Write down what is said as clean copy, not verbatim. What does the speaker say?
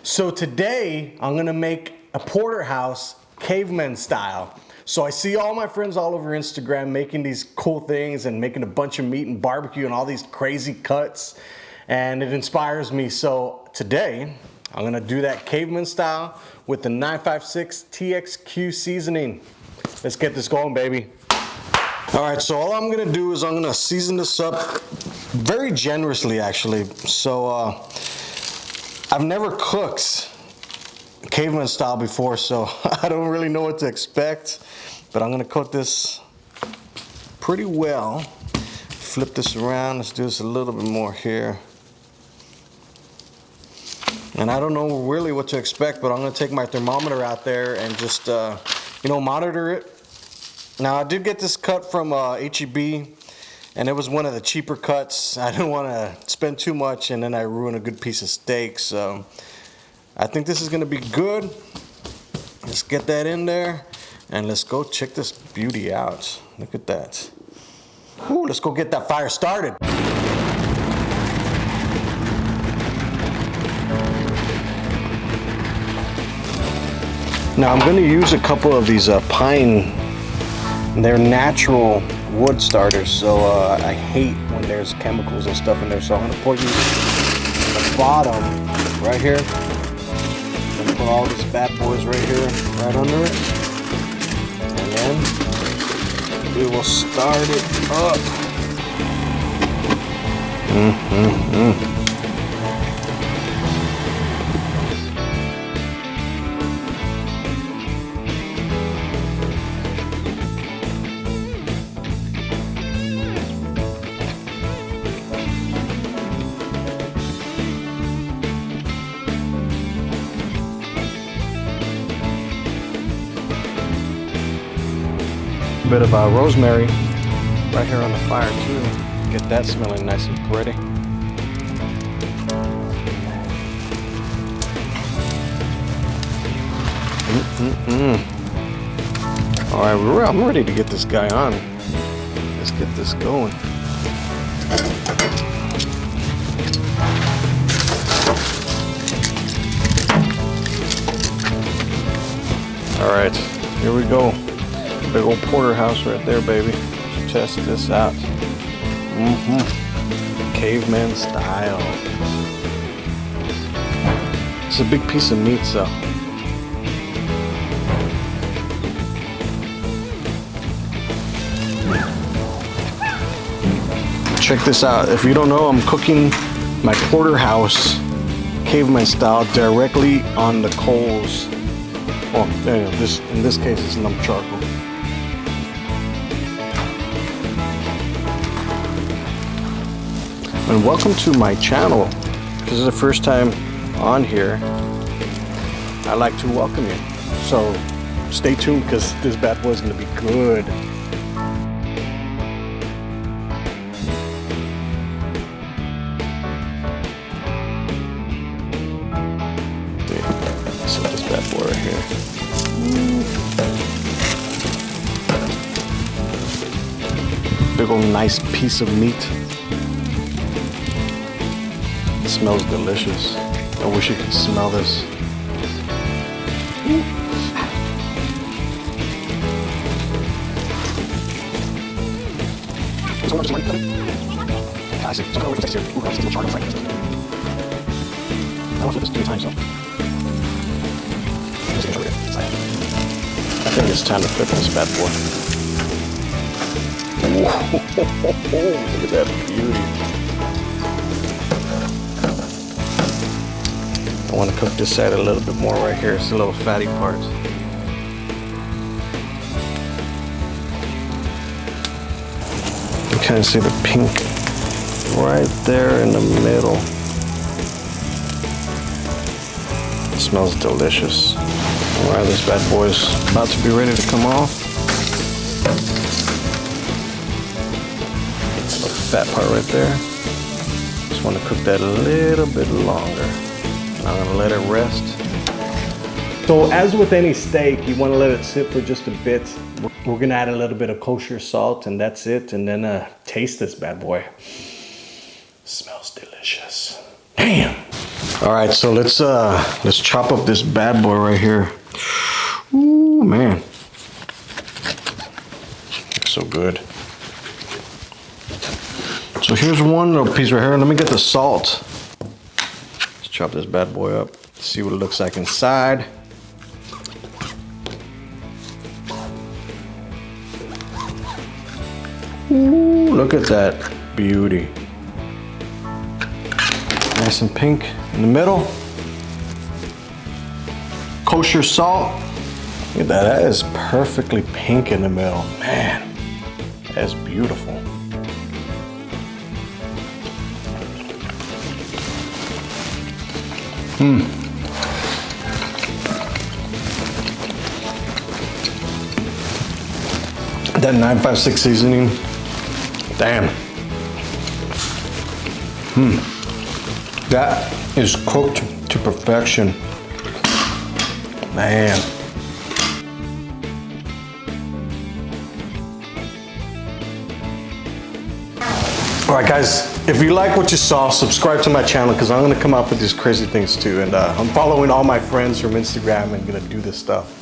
So today I'm gonna make a porterhouse caveman style. So I see all my friends all over Instagram making these cool things and making a bunch of meat and barbecue and all these crazy cuts, and it inspires me. So today I'm gonna do that caveman style with the 956 TXQ seasoning. Let's get this going, baby. All right, so all I'm gonna do is I'm gonna season this up very generously, actually. So I've never cooked caveman style before, so I don't really know what to expect, but I'm gonna cook this pretty well. Flip this around, let's do this a little bit more here. And I don't know really what to expect, but I'm gonna take my thermometer out there and just, monitor it. Now I did get this cut from HEB, and it was one of the cheaper cuts. I didn't want to spend too much and then I ruin a good piece of steak, so I think this is going to be good. Let's get that in there and let's go check this beauty out. Look at that. Ooh, let's go get that fire started. Now I'm going to use a couple of these pine. They're natural wood starters, so I hate when there's chemicals and stuff in there, so I'm going to put these at the bottom right here. I'm going to put all these bad boys right here, right under it. And then we will start it up. Bit of rosemary right here on the fire too. Get that smelling nice and pretty. All right, I'm ready to get this guy on. Let's get this going. All right, here we go. Big old porterhouse right there, baby. Let's test this out. Caveman style. It's a big piece of meat, so. Check this out. If you don't know, I'm cooking my porterhouse caveman style directly on the coals. Well, in this case, it's lump charcoal. And welcome to my channel. If this is the first time on here, I'd like to welcome you. So stay tuned because this bad boy is going to be good. Set this bad boy right here. Big old nice piece of meat. Smells delicious. I wish you could smell this. I see. I want to flip this 3 times, so. I think it's time to flip this bad boy. Look at that beauty. I want to cook this side a little bit more right here. It's a little fatty part. You kind of see the pink right there in the middle. It smells delicious. All right, this bad boy is about to be ready to come off. The fat part right there. Just want to cook that a little bit longer. I'm gonna let it rest. So as with any steak, you wanna let it sit for just a bit. We're gonna add a little bit of kosher salt and that's it. And then taste this bad boy. Smells delicious. Damn. All right, so let's chop up this bad boy right here. Ooh, man. Looks so good. So here's one little piece right here. Let me get the salt. Let's chop this bad boy up. See what it looks like inside. Ooh, look at that beauty. Nice and pink in the middle. Kosher salt. Look at that, that is perfectly pink in the middle. Man, that's beautiful. That 956 seasoning, damn. That is cooked to perfection. Man. All right, guys, if you like what you saw, subscribe to my channel because I'm gonna come up with these crazy things too. And I'm following all my friends from Instagram and gonna do this stuff.